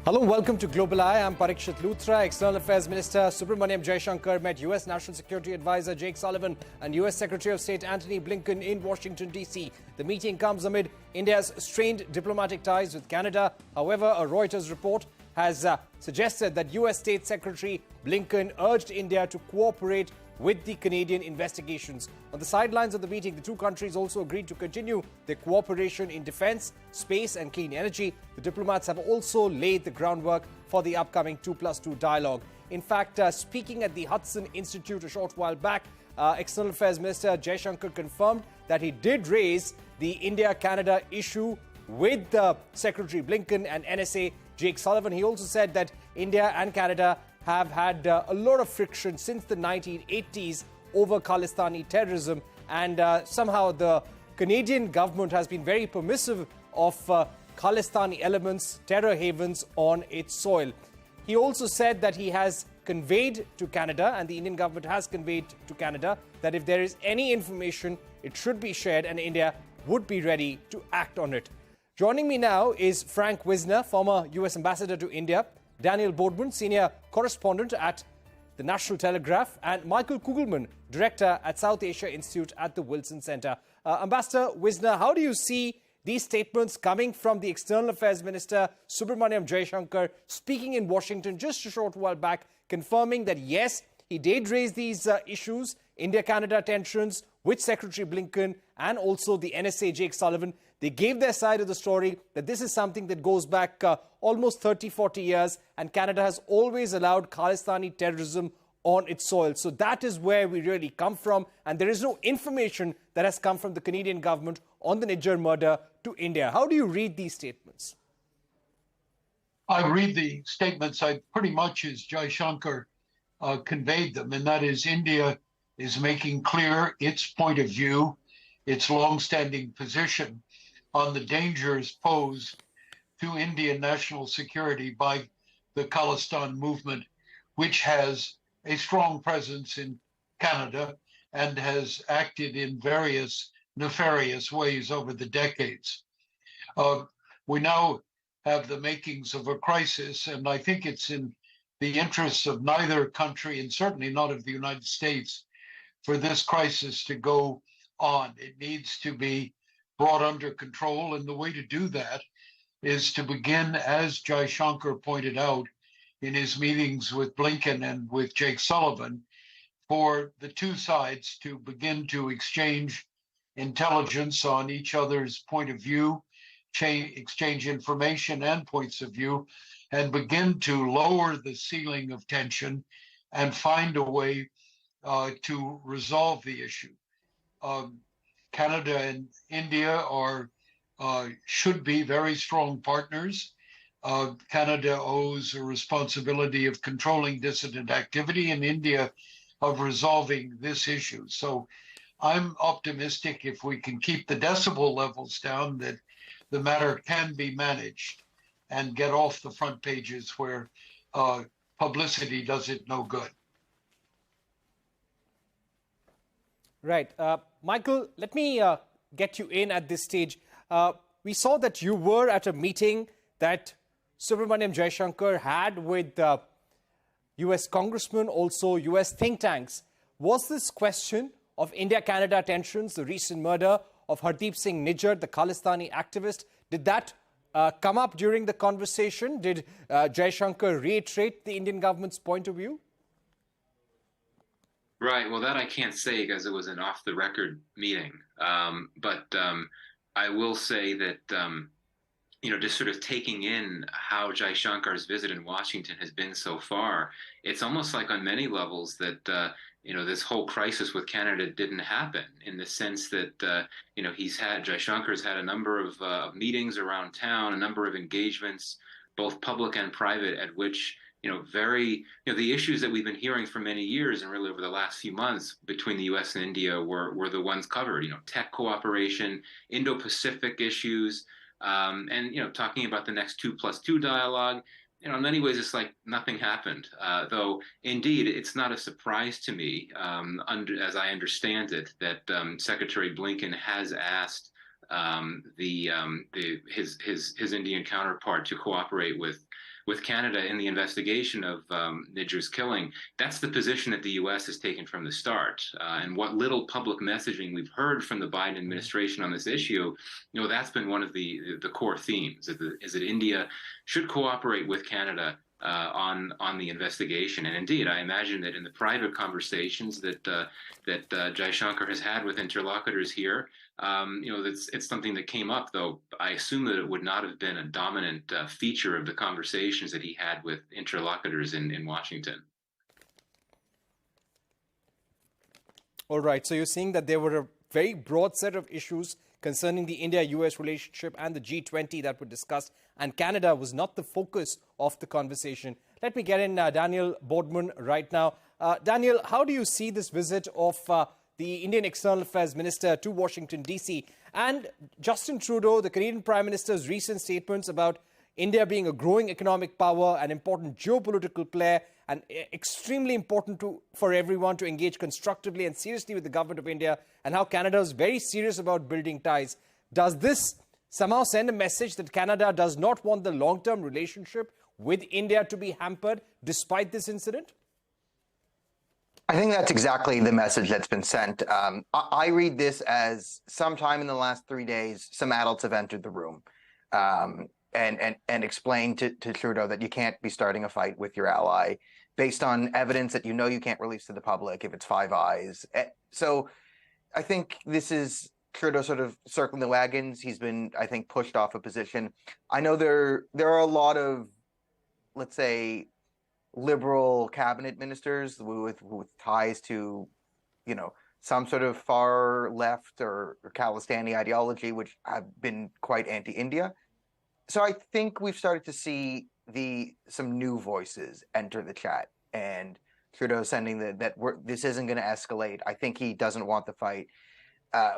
Hello and welcome to Global Eye. I'm Parikshit Luthra. External Affairs Minister Jaishankar met U.S. National Security Advisor Jake Sullivan and U.S. Secretary of State Antony Blinken in Washington, D.C. The meeting comes amid India's strained diplomatic ties with Canada. However, a Reuters report has suggested that U.S. State Secretary Blinken urged India to cooperate with the Canadian investigations. On the sidelines of the meeting, the two countries also agreed to continue their cooperation in defense, space and clean energy. The diplomats have also laid the groundwork for the upcoming 2+2 dialogue. In fact, speaking at the Hudson Institute a short while back, External Affairs Minister Jaishankar confirmed that he did raise the India-Canada issue with Secretary Blinken and NSA Jake Sullivan. He also said that India and Canada have had a lot of friction since the 1980s over Khalistani terrorism, and somehow the Canadian government has been very permissive of Khalistani elements, terror havens on its soil. He also said that he has conveyed to Canada, and the Indian government has conveyed to Canada, that if there is any information, it should be shared and India would be ready to act on it. Joining me now is Frank Wisner, former US Ambassador to India, Daniel Bordman, Senior Correspondent at the National Telegraph, and Michael Kugelman, Director at South Asia Institute at the Wilson Center. Ambassador Wisner, how do you see these statements coming from the External Affairs Minister Jaishankar speaking in Washington just a short while back, confirming that yes, he did raise these issues, India-Canada tensions, with Secretary Blinken and also the NSA Jake Sullivan. They gave their side of the story, that this is something that goes back almost 30, 40 years, and Canada has always allowed Khalistani terrorism on its soil. So that is where we really come from, and there is no information that has come from the Canadian government on the Nijjar murder to India. How do you read these statements? I read the statements pretty much as Jaishankar conveyed them, and that is India is making clear its point of view, its long-standing position on the dangers posed to Indian national security by the Khalistan movement, which has a strong presence in Canada and has acted in various nefarious ways over the decades. We now have the makings of a crisis, and I think it's in the interests of neither country, and certainly not of the United States, for this crisis to go on. It needs to be brought under control, and the way to do that is to begin, as Jaishankar pointed out in his meetings with Blinken and with Jake Sullivan, for the two sides to begin to exchange intelligence on each other's point of view, exchange information and points of view, and begin to lower the ceiling of tension and find a way to resolve the issue. Canada and India should be very strong partners. Canada owes a responsibility of controlling dissident activity, and India of resolving this issue. So I'm optimistic if we can keep the decibel levels down, that the matter can be managed and get off the front pages where publicity does it no good. Right. Michael, let me get you in at this stage. We saw that you were at a meeting that Jaishankar had with US congressmen, also US think tanks. Was this question of India-Canada tensions, the recent murder of Hardeep Singh Nijjar, the Khalistani activist, did that come up during the conversation? Did Jaishankar reiterate the Indian government's point of view? Right. Well, that I can't say because it was an off-the-record meeting. But I will say that, just sort of taking in how Jaishankar's visit in Washington has been so far, it's almost like on many levels that, this whole crisis with Canada didn't happen, in the sense that, Jaishankar's had a number of meetings around town, a number of engagements, both public and private, at which the issues that we've been hearing for many years and really over the last few months between the U.S. and India were the ones covered, tech cooperation, Indo-Pacific issues, and, talking about the next 2+2 dialogue. In many ways, it's like nothing happened, though, indeed, it's not a surprise to me, as I understand it, that Secretary Blinken has asked his Indian counterpart to cooperate with with Canada in the investigation of Niger's killing. That's the position that the U.S. has taken from the start. And what little public messaging we've heard from the Biden administration on this issue, that's been one of the core themes, is that India should cooperate with Canada on the investigation. And indeed, I imagine that in the private conversations that Jaishankar has had with interlocutors here, it's something that came up, though I assume that it would not have been a dominant feature of the conversations that he had with interlocutors in Washington. All right, so you're saying that there were a very broad set of issues concerning the India-US relationship and the G20 that were discussed, and Canada was not the focus of the conversation. Let me get in Daniel Bordman right now. Daniel, how do you see this visit of the Indian External Affairs Minister to Washington, D.C., and Justin Trudeau, the Canadian Prime Minister's recent statements about India being a growing economic power, an important geopolitical player, and extremely important for everyone to engage constructively and seriously with the government of India, and how Canada is very serious about building ties? Does this somehow send a message that Canada does not want the long-term relationship with India to be hampered despite this incident? I think that's exactly the message that's been sent. I read this as sometime in the last 3 days, some adults have entered the room and explained to Trudeau that you can't be starting a fight with your ally based on evidence that you can't release to the public if it's Five Eyes. So I think this is Trudeau sort of circling the wagons. He's been, I think, pushed off a position. I know there are a lot of, let's say, liberal cabinet ministers with ties to, some sort of far left or Khalistani ideology, which have been quite anti-India. So I think we've started to see some new voices enter the chat, and Trudeau sending this isn't going to escalate. I think he doesn't want the fight.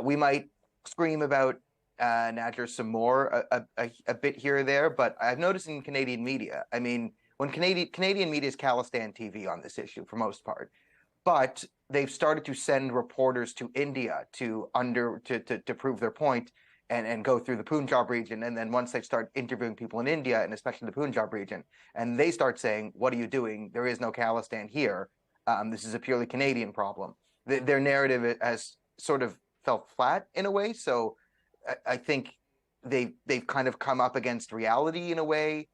We might scream about Niger some more a bit here or there, but I've noticed in Canadian media, I mean, when Canadian media is Khalistan TV on this issue for most part, but they've started to send reporters to India to prove their point and go through the Punjab region. And then once they start interviewing people in India, and especially the Punjab region, and they start saying, what are you doing? There is no Khalistan here. This is a purely Canadian problem. Their narrative has sort of fell flat in a way. So I think they've kind of come up against reality in a way.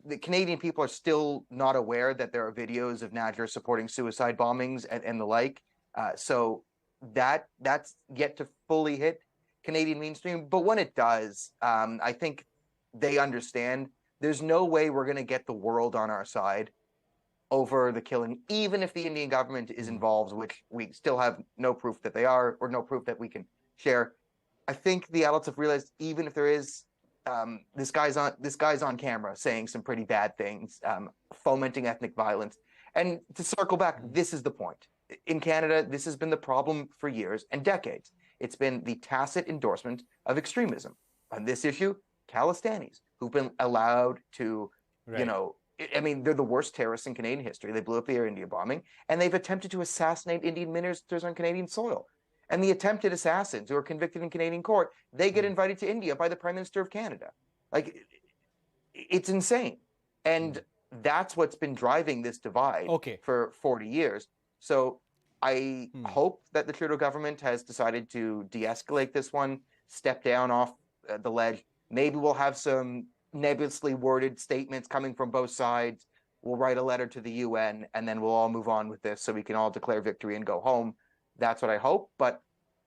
The Canadian people are still not aware that there are videos of Niger supporting suicide bombings and the like. So that's yet to fully hit Canadian mainstream. But when it does, I think they understand there's no way we're going to get the world on our side over the killing, even if the Indian government is involved, which we still have no proof that they are, or no proof that we can share. I think the adults have realized, even if there is, this guy's on camera saying some pretty bad things, fomenting ethnic violence. And to circle back, this is the point. In Canada, this has been the problem for years and decades. It's been the tacit endorsement of extremism. On this issue, Khalistanis, who've been allowed to, I mean, they're the worst terrorists in Canadian history. They blew up the Air India bombing, and they've attempted to assassinate Indian ministers on Canadian soil. And the attempted assassins who are convicted in Canadian court, they get invited to India by the Prime Minister of Canada. Like, it's insane. And that's what's been driving this divide for 40 years. So I hope that the Trudeau government has decided to de-escalate this one, step down off the ledge. Maybe we'll have some nebulously worded statements coming from both sides. We'll write a letter to the UN, and then we'll all move on with this so we can all declare victory and go home. That's what I hope. But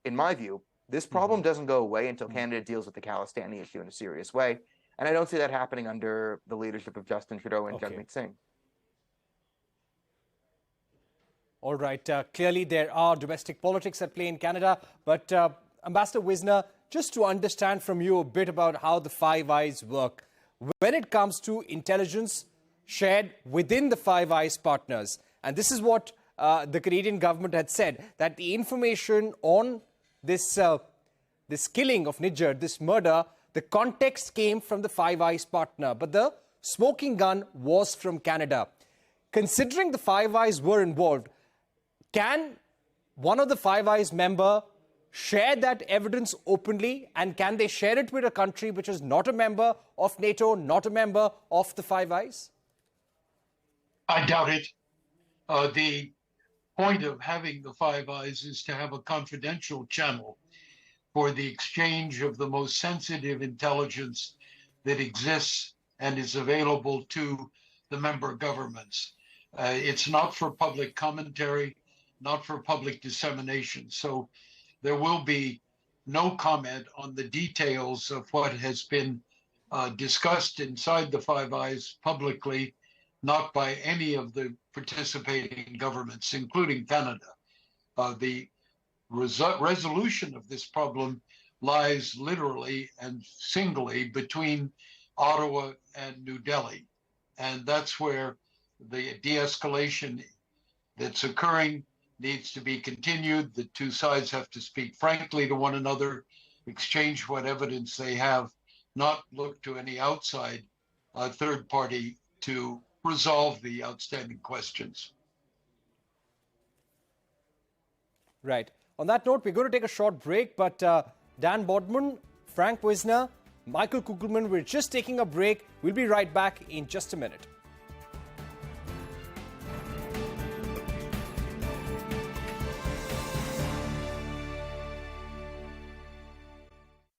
in my view, this problem doesn't go away until Canada deals with the Khalistani issue in a serious way. And I don't see that happening under the leadership of Justin Trudeau and Jagmeet Singh. All right. Clearly, there are domestic politics at play in Canada. But Ambassador Wisner, just to understand from you a bit about how the Five Eyes work, when it comes to intelligence shared within the Five Eyes partners, and this is what the Canadian government had said, that the information on this killing of Niger, this murder, the context came from the Five Eyes partner, but the smoking gun was from Canada. Considering the Five Eyes were involved, can one of the Five Eyes member share that evidence openly, and can they share it with a country which is not a member of NATO, not a member of the Five Eyes? I doubt it. The point of having the Five Eyes is to have a confidential channel for the exchange of the most sensitive intelligence that exists and is available to the member governments. It's not for public commentary, not for public dissemination. So there will be no comment on the details of what has been discussed inside the Five Eyes publicly, not by any of the participating governments, including Canada. The resolution of this problem lies literally and singly between Ottawa and New Delhi. And that's where the de-escalation that's occurring needs to be continued. The two sides have to speak frankly to one another, exchange what evidence they have, not look to any outside third party to resolve the outstanding questions. Right. On that note, we're going to take a short break, but Dan Bordman, Frank Wisner, Michael Kugelman, we're just taking a break. We'll be right back in just a minute.